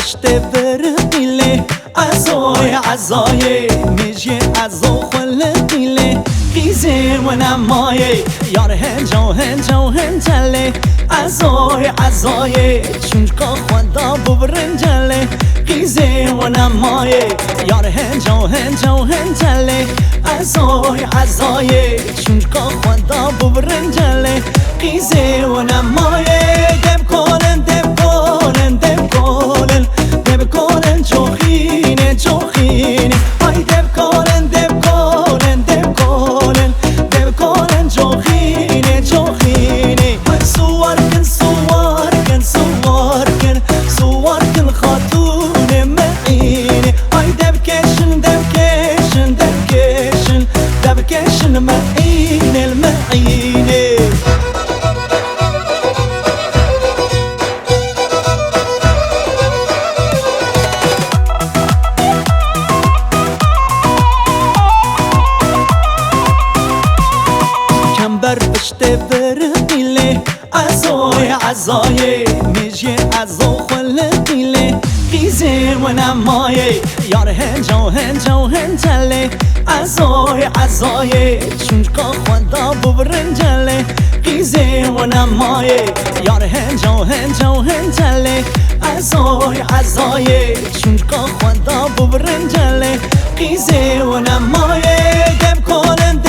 پشت برقیله عزای میجه ازو خلقیله قیزه و نمایه یار هنجله عزای چونکا خدا ببرنجله قیزه و نمایه یار هنجله عزای چونکا خدا ببرنجله قیزه و نمایه دب کنن جوخینه های دب کنن جوخینه سوار کن خاتون معینه های دب کشن المعینه بر پشت برقیله عزای میجه ازو خلقیله قیزه و نمایه یار هنجله عزای چونکا خدا ببرنجله قیزه و نمایه یار هنجله عزای چونکا خدا ببرنجله قیزه و نمایه دب کنن